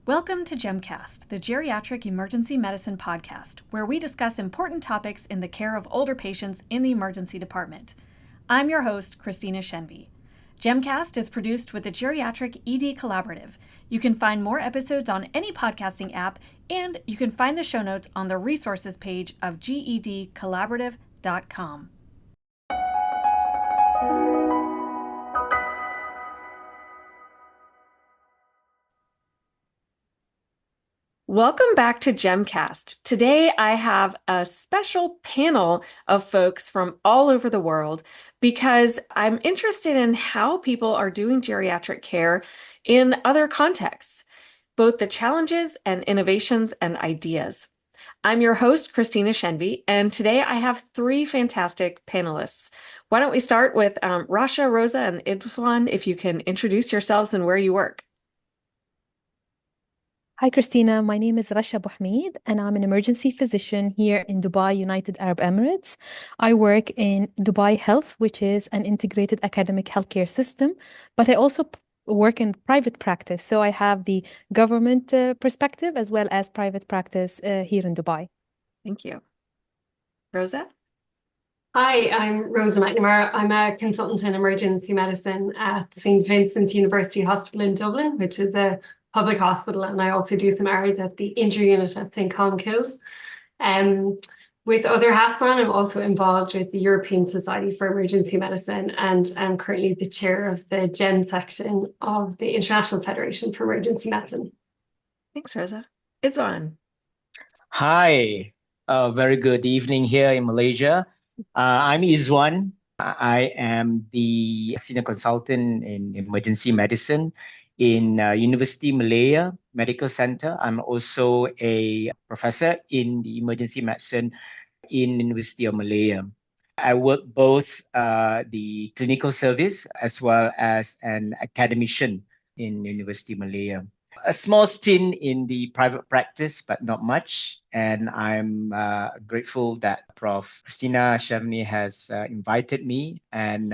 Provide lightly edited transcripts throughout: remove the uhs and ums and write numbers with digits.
Welcome to GEMcast, the Geriatric Emergency Medicine podcast, where we discuss important topics in the care of older patients in the emergency department. I'm your host, Cristina Shenvi. GEMcast is produced with the Geriatric ED Collaborative. You can find more episodes on any podcasting app, and you can find the show notes on the resources page of gedcollaborative.com. Welcome back to GEMcast. Today I have a special panel of folks from all over the world because I'm interested in how people are doing geriatric care in other contexts, both the challenges and innovations and ideas. I'm your host, Cristina Shenvi, and today I have three fantastic panelists. Why don't we start with Rasha, Rosa, and Idzwan, if you can introduce yourselves and where you work. Hi, Cristina. My name is Rasha Buhumaid, and I'm an emergency physician here in Dubai, United Arab Emirates. I work in Dubai Health, which is an integrated academic healthcare system, but I also work in private practice. So I have the government perspective as well as private practice here in Dubai. Thank you. Rosa? Hi, I'm Rosa McNamara. I'm a consultant in emergency medicine at St. Vincent University Hospital in Dublin, which is a public hospital, and I also do some hours at the injury unit at St. Colmcille's. With other hats on, I'm also involved with the European Society for Emergency Medicine, and I'm currently the chair of the GEM section of the International Federation for Emergency Medicine. Thanks, Rosa. Idzwan. Hi, very good evening here in Malaysia. I'm Idzwan. I am the senior consultant in emergency medicine in University Malaya Medical Center. I'm also a professor in the emergency medicine in University of Malaya. I work both the clinical service as well as an academician in University Malaya. A small stint in the private practice, but not much. And I'm grateful that Prof. Cristina Shenvi has invited me and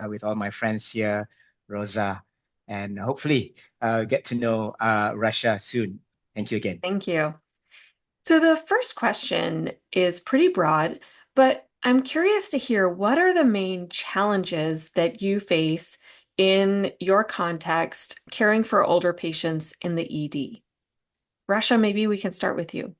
with all my friends here, Rosa, and hopefully get to know Rasha soon. Thank you again. Thank you. So the first question is pretty broad, but I'm curious to hear what are the main challenges that you face in your context caring for older patients in the ED? Rasha, maybe we can start with you.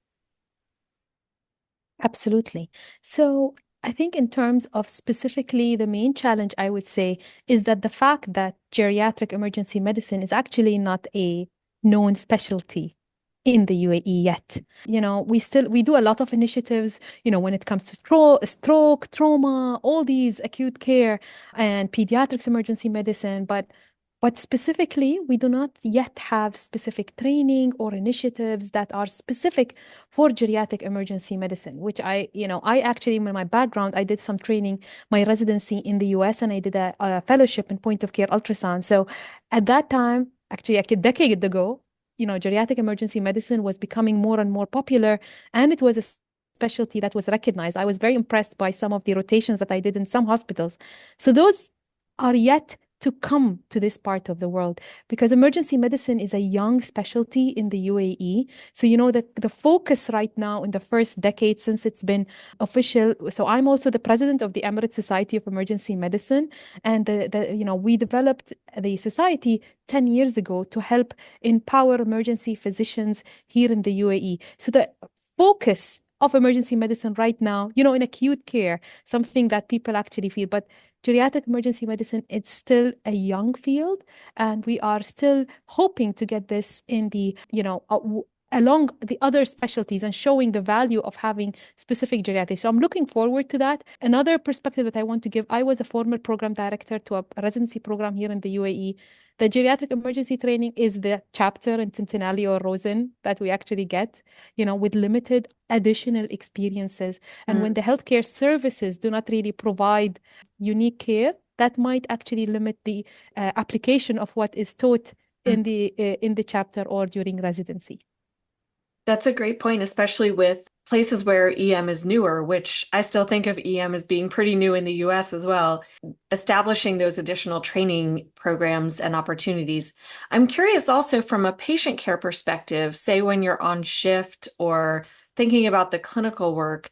Absolutely. So I think in terms of specifically the main challenge, I would say, is that the fact that geriatric emergency medicine is actually not a known specialty in the UAE yet. We do a lot of initiatives, when it comes to stroke, trauma, all these acute care and pediatrics emergency medicine, but specifically, we do not yet have specific training or initiatives that are specific for geriatric emergency medicine, which I actually, in my background, I did some training, my residency in the US, and I did a fellowship in point of care ultrasound. So at that time, actually like a decade ago, geriatric emergency medicine was becoming more and more popular, and it was a specialty that was recognized. I was very impressed by some of the rotations that I did in some hospitals. So those are yet to come to this part of the world, because emergency medicine is a young specialty in the UAE. So that the focus right now in the first decade since it's been official. So I'm also the president of the Emirates Society of Emergency Medicine, and we developed the society 10 years ago to help empower emergency physicians here in the UAE. So the focus of emergency medicine right now, in acute care, something that people actually feel, but geriatric emergency medicine, it's still a young field, and we are still hoping to get this in the, along the other specialties and showing the value of having specific geriatrics. So I'm looking forward to that. Another perspective that I want to give, I was a former program director to a residency program here in the UAE. The geriatric emergency training is the chapter in Centenary or Rosen that we actually get, with limited additional experiences. And when the healthcare services do not really provide unique care, that might actually limit the application of what is taught in the chapter or during residency. That's a great point, especially with places where EM is newer, which I still think of EM as being pretty new in the US as well, establishing those additional training programs and opportunities. I'm curious also from a patient care perspective, say when you're on shift or thinking about the clinical work,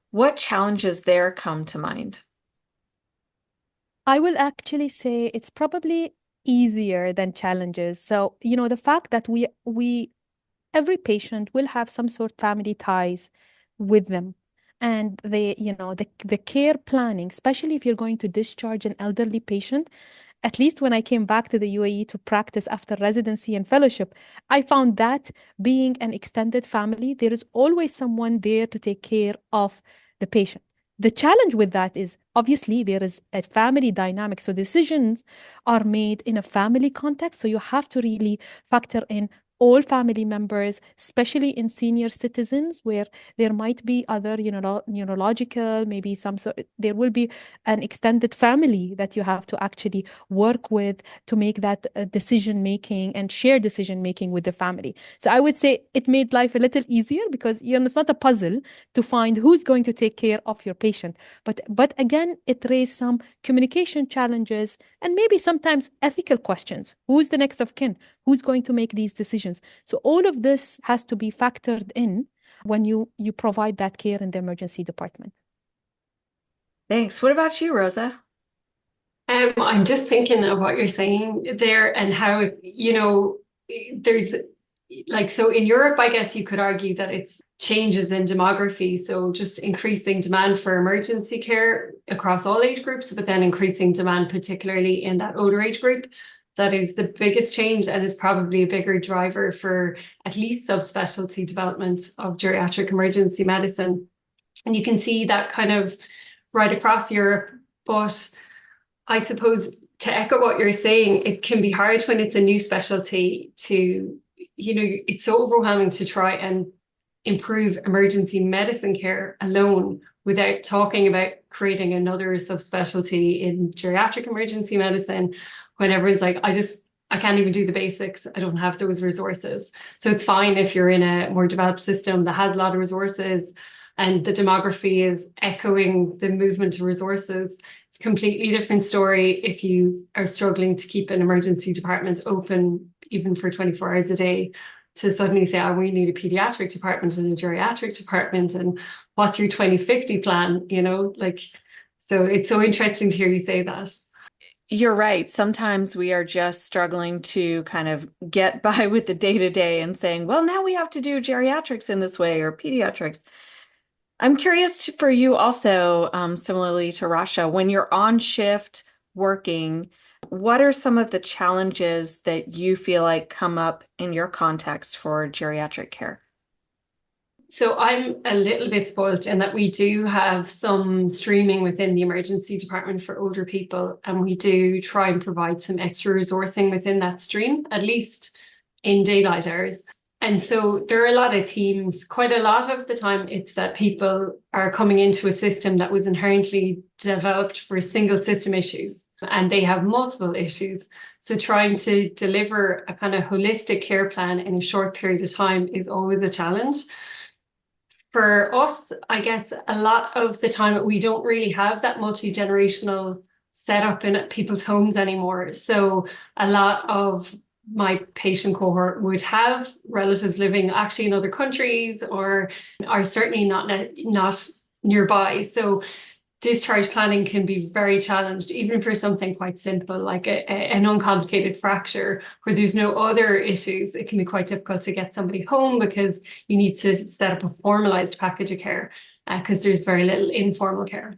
what challenges there come to mind? I will actually say it's probably easier than challenges. So, the fact that we every patient will have some sort of family ties with them. And the care planning, especially if you're going to discharge an elderly patient, at least when I came back to the UAE to practice after residency and fellowship, I found that being an extended family, there is always someone there to take care of the patient. The challenge with that is obviously there is a family dynamic. So decisions are made in a family context. So you have to really factor in all family members, especially in senior citizens where there might be other, neurological, maybe there will be an extended family that you have to actually work with to make that decision making and share decision making with the family. So I would say it made life a little easier because, it's not a puzzle to find who's going to take care of your patient. But again, it raised some communication challenges and maybe sometimes ethical questions. Who's the next of kin? Who's going to make these decisions? So all of this has to be factored in when you provide that care in the emergency department. Thanks. What about you, Rosa? I'm just thinking of what you're saying there and how, there's like, so in Europe, I guess you could argue that it's changes in demography. So just increasing demand for emergency care across all age groups, but then increasing demand, particularly in that older age group. That is the biggest change and is probably a bigger driver for at least subspecialty development of geriatric emergency medicine. And you can see that kind of right across Europe. But I suppose to echo what you're saying, it can be hard when it's a new specialty to, it's so overwhelming to try and improve emergency medicine care alone without talking about creating another subspecialty in geriatric emergency medicine when everyone's like, I can't even do the basics. I don't have those resources. So it's fine if you're in a more developed system that has a lot of resources and the demography is echoing the movement to resources. It's a completely different story if you are struggling to keep an emergency department open even for 24 hours a day, to suddenly say, oh, we need a pediatric department and a geriatric department, and what's your 2050 plan? So it's so interesting to hear you say that. You're right. Sometimes we are just struggling to kind of get by with the day to day and saying, well, now we have to do geriatrics in this way or pediatrics. I'm curious for you also, similarly to Rasha, when you're on shift working, what are some of the challenges that you feel like come up in your context for geriatric care? So I'm a little bit spoiled in that we do have some streaming within the emergency department for older people, and we do try and provide some extra resourcing within that stream, at least in daylight hours. And so there are a lot of themes. Quite a lot of the time, it's that people are coming into a system that was inherently developed for single system issues, and they have multiple issues. So trying to deliver a kind of holistic care plan in a short period of time is always a challenge. For us, I guess a lot of the time we don't really have that multi-generational setup in people's homes anymore. So a lot of my patient cohort would have relatives living actually in other countries or are certainly not nearby. So discharge planning can be very challenged, even for something quite simple like an uncomplicated fracture where there's no other issues. It can be quite difficult to get somebody home because you need to set up a formalized package of care because there's very little informal care.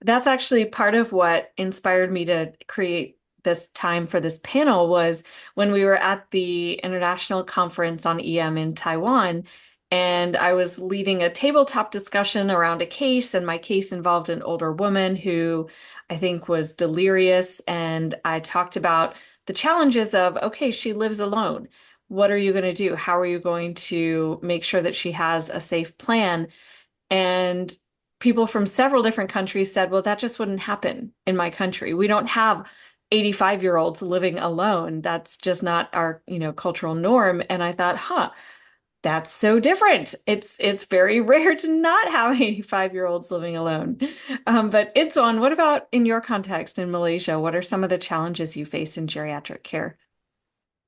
That's actually part of what inspired me to create this time for this panel was when we were at the International Conference on EM in Taiwan. And I was leading a tabletop discussion around a case, and my case involved an older woman who I think was delirious. And I talked about the challenges of, okay, she lives alone. What are you going to do? How are you going to make sure that she has a safe plan? And people from several different countries said, well, that just wouldn't happen in my country. We don't have 85-year-olds living alone. That's just not our, cultural norm. And I thought, That's so different. It's very rare to not have 85-year-olds living alone. But Idzwan, what about in your context in Malaysia? What are some of the challenges you face in geriatric care?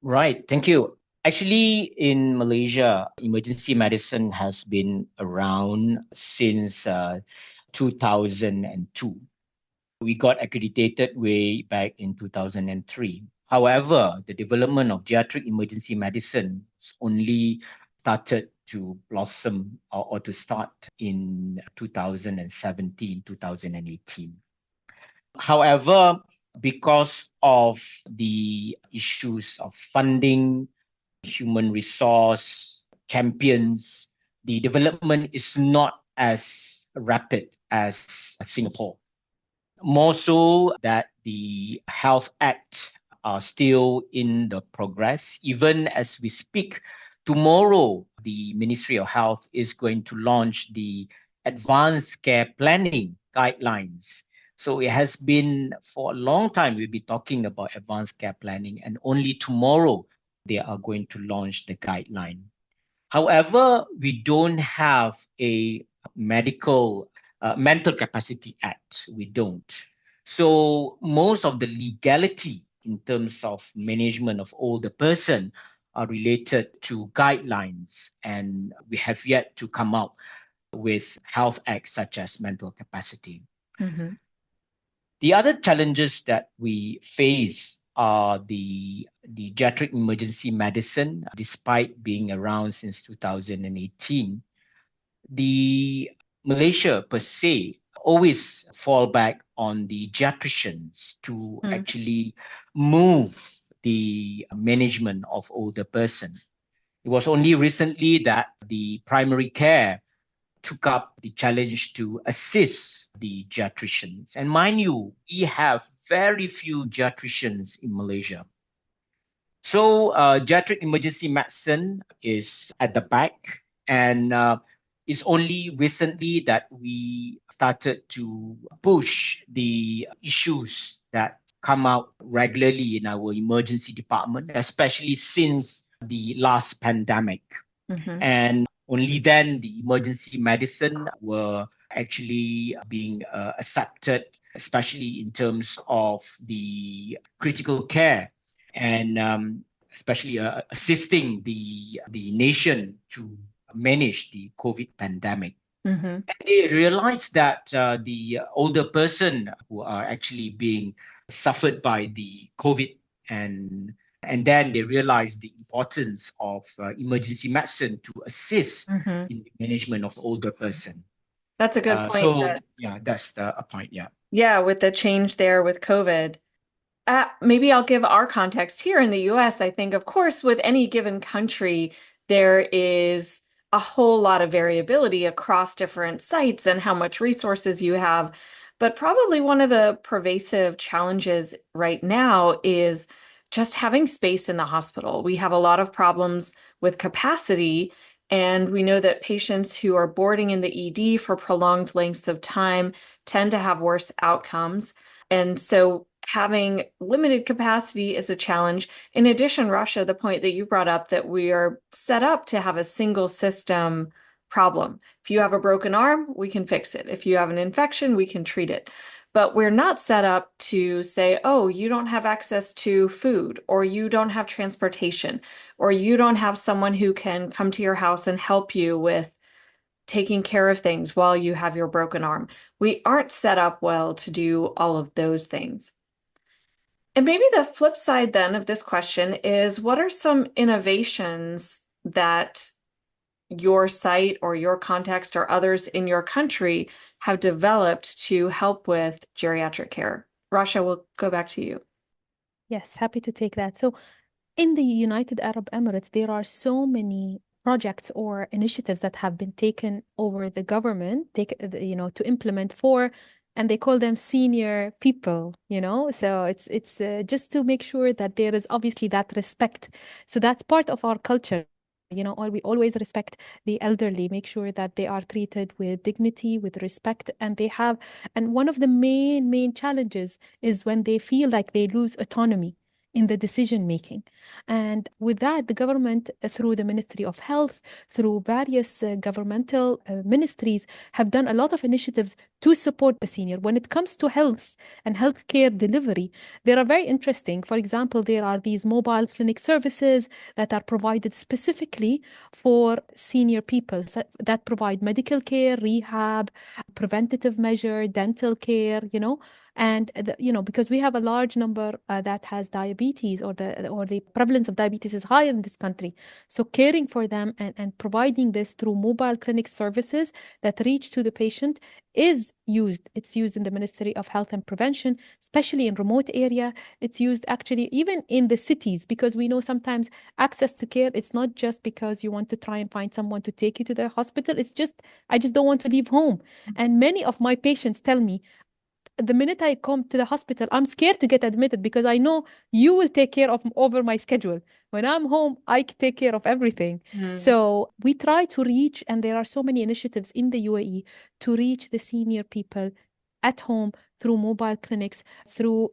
Right, thank you. Actually, in Malaysia, emergency medicine has been around since 2002. We got accredited way back in 2003. However, the development of geriatric emergency medicine only started to blossom or to start in 2017, 2018. However, because of the issues of funding, human resource, champions, the development is not as rapid as Singapore. More so that the Health Act are still in the progress. Even as we speak, tomorrow, the Ministry of Health is going to launch the Advanced Care Planning Guidelines. So it has been for a long time, we'll be talking about advanced care planning, and only tomorrow they are going to launch the guideline. However, we don't have a medical mental capacity act. We don't. So most of the legality in terms of management of older person are related to guidelines, and we have yet to come out with health acts such as mental capacity. Mm-hmm. The other challenges that we face are the geriatric emergency medicine. Despite being around since 2018, the Malaysia per se always fall back on the geriatricians to actually move the management of older person. It was only recently that the primary care took up the challenge to assist the geriatricians. And mind you, we have very few geriatricians in Malaysia. So geriatric emergency medicine is at the back, and it's only recently that we started to push the issues that come out regularly in our emergency department, especially since the last pandemic. Mm-hmm. And only then the emergency medicine were actually being accepted, especially in terms of the critical care and especially assisting the nation to manage the COVID pandemic. Mm-hmm. And they realized that the older person who are actually being suffered by the COVID and then they realized the importance of emergency medicine to assist Mm-hmm. in the management of older person. That's a good point. Yeah, that's a point. Yeah. Yeah, with the change there with COVID. Maybe I'll give our context here in the US. I think, of course, with any given country, there is a whole lot of variability across different sites and how much resources you have. But probably one of the pervasive challenges right now is just having space in the hospital. We have a lot of problems with capacity, and we know that patients who are boarding in the ED for prolonged lengths of time tend to have worse outcomes. And so having limited capacity is a challenge. In addition, Rasha, the point that you brought up that we are set up to have a single system problem. If you have a broken arm, we can fix it. If you have an infection, we can treat it. But we're not set up to say, oh, you don't have access to food, or you don't have transportation, or you don't have someone who can come to your house and help you with taking care of things while you have your broken arm. We aren't set up well to do all of those things. And maybe the flip side then of this question is, what are some innovations that your site or your context or others in your country have developed to help with geriatric care? Rasha, we'll go back to you. Yes, happy to take that. So in the United Arab Emirates, there are so many projects or initiatives that have been taken over the government, to implement for, and they call them senior people, So it's just to make sure that there is obviously that respect. So that's part of our culture. Or we always respect the elderly, make sure that they are treated with dignity, with respect, and and one of the main challenges is when they feel like they lose autonomy. in the decision making. And with that, the government, through the Ministry of Health, through various governmental ministries, have done a lot of initiatives to support the senior. When it comes to health and healthcare delivery, they are very interesting. For example, there are these mobile clinic services that are provided specifically for senior people that provide medical care, rehab, preventative measure, dental care, and because we have a large number that has diabetes, or the prevalence of diabetes is higher in this country. So caring for them and providing this through mobile clinic services that reach to the patient is used. It's used in the Ministry of Health and Prevention, especially in remote area. It's used actually even in the cities, because we know sometimes access to care, it's not just because you want to try and find someone to take you to the hospital. It's just, I just don't want to leave home. And many of my patients tell me, the minute I come to the hospital, I'm scared to get admitted because I know you will take care of over my schedule. When I'm home, I take care of everything. So we try to reach, and there are so many initiatives in the UAE to reach the senior people at home through mobile clinics, through,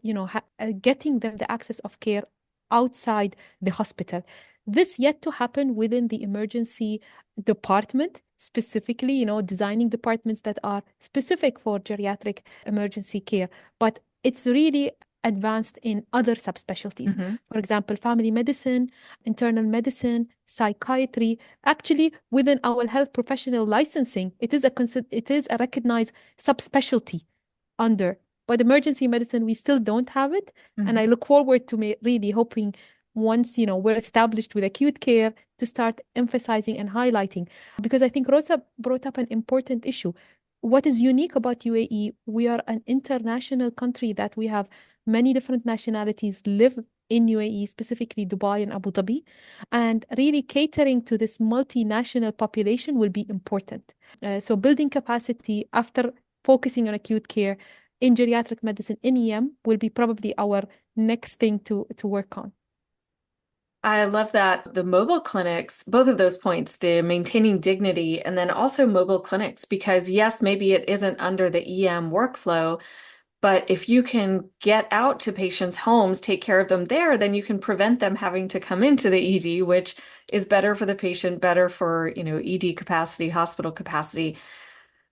getting them the access of care outside the hospital. This yet to happen within the emergency department, specifically, designing departments that are specific for geriatric emergency care. But it's really advanced in other subspecialties. For example, family medicine, internal medicine, psychiatry. Actually, within our health professional licensing, it is a recognized subspecialty under. But emergency medicine, we still don't have it. And I look forward to really hoping once, we're established with acute care, to start emphasizing and highlighting. Because I think Rosa brought up an important issue. What is unique about UAE, we are an international country, that we have many different nationalities live in UAE, specifically Dubai and Abu Dhabi. And really catering to this multinational population will be important. So building capacity after focusing on acute care in geriatric medicine, in EM, will be probably our next thing to work on. I love that the mobile clinics, both of those points, the maintaining dignity and then also mobile clinics, because yes, maybe it isn't under the EM workflow, but if you can get out to patients' homes, take care of them there, then you can prevent them having to come into the ED, which is better for the patient, better for, ED capacity, hospital capacity.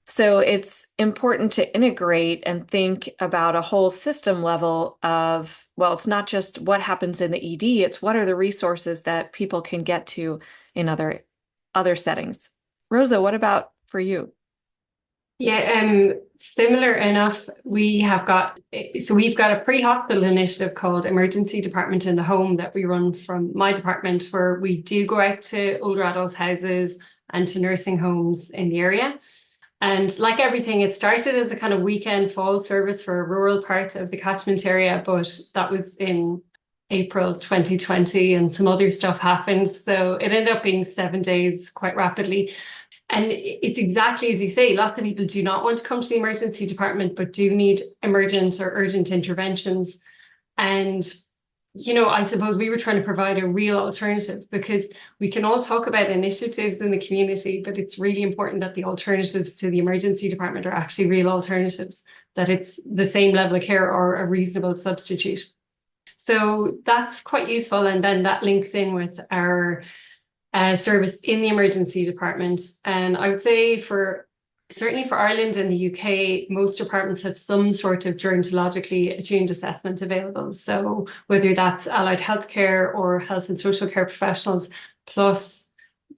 So it's important to integrate and think about a whole system level of, well, it's not just what happens in the ED, it's what are the resources that people can get to in other settings. Rosa, what about for you? Yeah, similar enough. We've got a pre-hospital initiative called Emergency Department in the Home that we run from my department, where we do go out to older adults' houses and to nursing homes in the area. And like everything, it started as a kind of weekend fall service for a rural part of the catchment area, but that was in April 2020 and some other stuff happened. So it ended up being 7 days quite rapidly. And it's exactly as you say, lots of people do not want to come to the emergency department, but do need emergent or urgent interventions. And I suppose we were trying to provide a real alternative, because we can all talk about initiatives in the community, but it's really important that the alternatives to the emergency department are actually real alternatives, that it's the same level of care or a reasonable substitute. So that's quite useful. And then that links in with our service in the emergency department. And I would say certainly for Ireland and the UK, most departments have some sort of gerontologically attuned assessment available. So whether that's allied healthcare or health and social care professionals, plus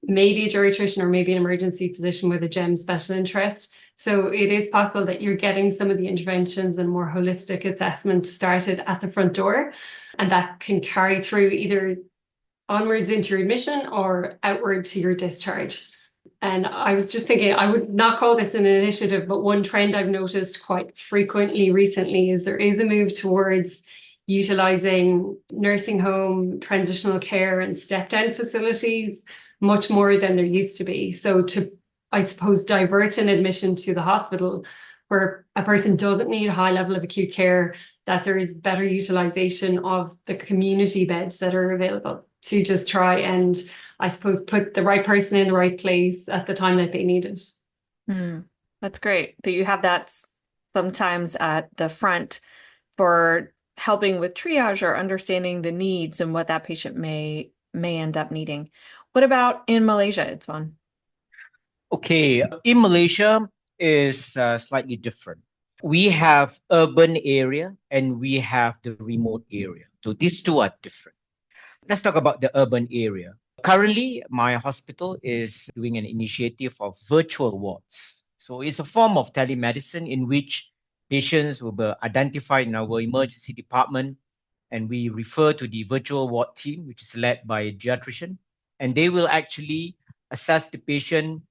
maybe a geriatrician or maybe an emergency physician with a GEM special interest. So it is possible that you're getting some of the interventions and more holistic assessment started at the front door, and that can carry through either onwards into your admission or outward to your discharge. And I was just thinking, I would not call this an initiative, but one trend I've noticed quite frequently recently is there is a move towards utilising nursing home, transitional care and step-down facilities much more than there used to be. So to, I suppose, divert an admission to the hospital where a person doesn't need a high level of acute care, that there is better utilisation of the community beds that are available to just try and, I suppose, put the right person in the right place at the time that they need it. That's great that you have that sometimes at the front for helping with triage or understanding the needs and what that patient may end up needing. What about in Malaysia, Itzwan? Okay, in Malaysia is slightly different. We have urban area and we have the remote area. So these two are different. Let's talk about the urban area. Currently, my hospital is doing an initiative of virtual wards. So it's a form of telemedicine in which patients will be identified in our emergency department, and we refer to the virtual ward team, which is led by a geriatrician, and they will actually assess the patient,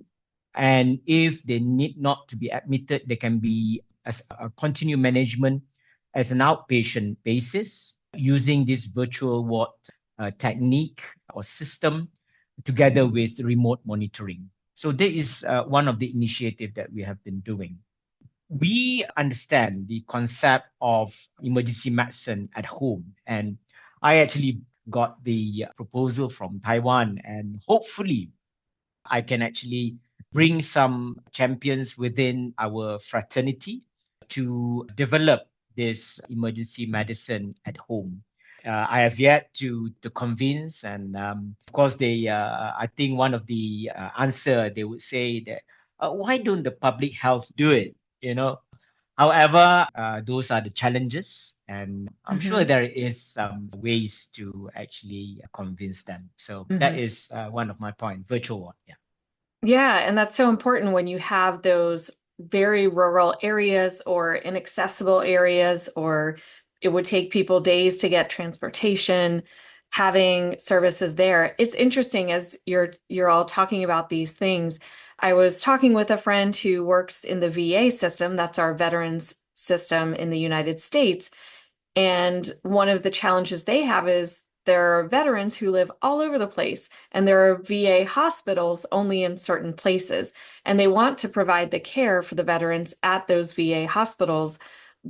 and if they need not to be admitted, they can be as a continued management as an outpatient basis using this virtual ward technique or system together with remote monitoring. So that is one of the initiatives that we have been doing. We understand the concept of emergency medicine at home, and I actually got the proposal from Taiwan, and hopefully I can actually bring some champions within our fraternity to develop this emergency medicine at home. I have yet to convince, and of course, they. I think one of the answer they would say that why don't the public health do it? However, those are the challenges, and I'm sure Mm-hmm. there is some ways to actually convince them. So that Mm-hmm. is one of my points. Virtual one, yeah. Yeah, and that's so important when you have those very rural areas or inaccessible areas, or it would take people days to get transportation, having services there. It's interesting as you're all talking about these things. I was talking with a friend who works in the VA system, that's our veterans system in the United States, and one of the challenges they have is there are veterans who live all over the place, and there are VA hospitals only in certain places. And they want to provide the care for the veterans at those VA hospitals,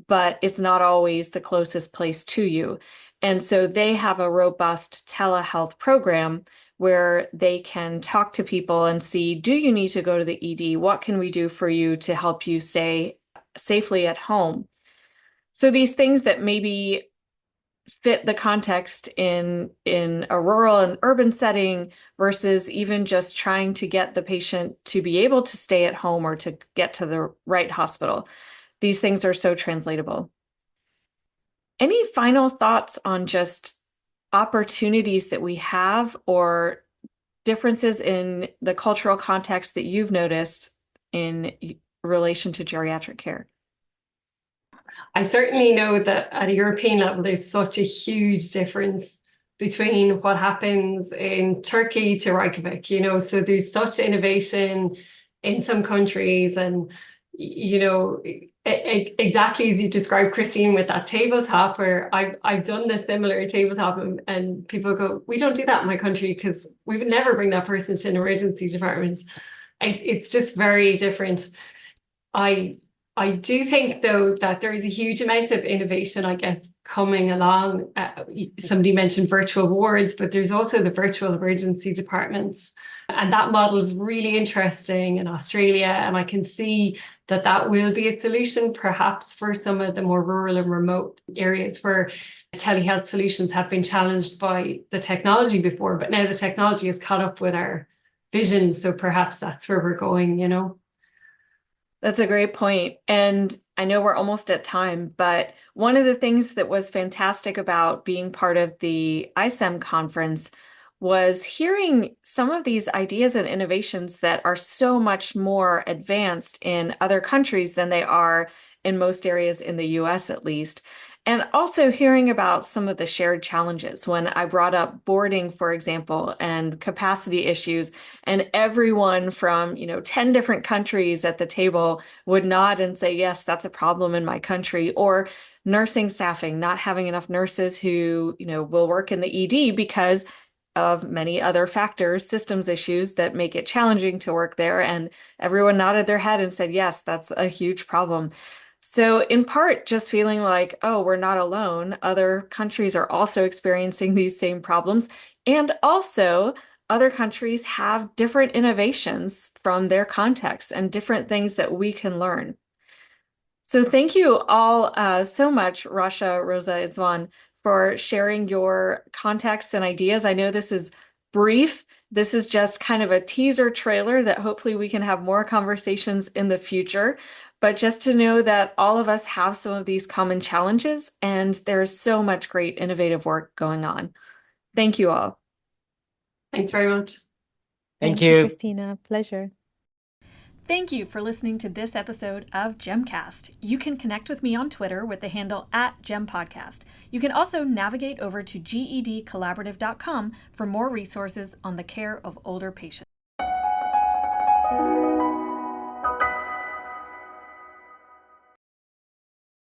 but it's not always the closest place to you. And so they have a robust telehealth program where they can talk to people and see, do you need to go to the ED? What can we do for you to help you stay safely at home? So these things that maybe fit the context in a rural and urban setting versus even just trying to get the patient to be able to stay at home or to get to the right hospital. These things are so translatable. Any final thoughts on just opportunities that we have or differences in the cultural context that you've noticed in relation to geriatric care? I certainly know that at a European level, there's such a huge difference between what happens in Turkey to Reykjavik, so there's such innovation in some countries and, exactly as you described, Christine, with that tabletop where I've done this similar tabletop and people go, we don't do that in my country because we would never bring that person to an emergency department. It's just very different. I I do think, though, that there is a huge amount of innovation, I guess, coming along. Somebody mentioned virtual wards, but there's also the virtual emergency departments. And that model is really interesting in Australia. And I can see that that will be a solution, perhaps, for some of the more rural and remote areas where telehealth solutions have been challenged by the technology before. But now the technology has caught up with our vision. So perhaps that's where we're going. That's a great point. And I know we're almost at time, but one of the things that was fantastic about being part of the ISEM conference was hearing some of these ideas and innovations that are so much more advanced in other countries than they are in most areas in the US, at least. And also hearing about some of the shared challenges when I brought up boarding, for example, and capacity issues, and everyone from, 10 different countries at the table would nod and say, yes, that's a problem in my country. Or nursing staffing, not having enough nurses who, will work in the ED because of many other factors, systems issues that make it challenging to work there. And everyone nodded their head and said, yes, that's a huge problem. So, in part, just feeling like, oh, we're not alone. Other countries are also experiencing these same problems. And also, other countries have different innovations from their context and different things that we can learn. So thank you all so much, Rasha, Rosa, Idzwan, for sharing your context and ideas. I know this is brief. This is just kind of a teaser trailer that hopefully we can have more conversations in the future. But just to know that all of us have some of these common challenges, and there's so much great innovative work going on. Thank you all. Thanks very much. Thank Thank you, you. Cristina. Pleasure. Thank you for listening to this episode of GemCast. You can connect with me on Twitter with the handle @GemPodcast. You can also navigate over to gedcollaborative.com for more resources on the care of older patients.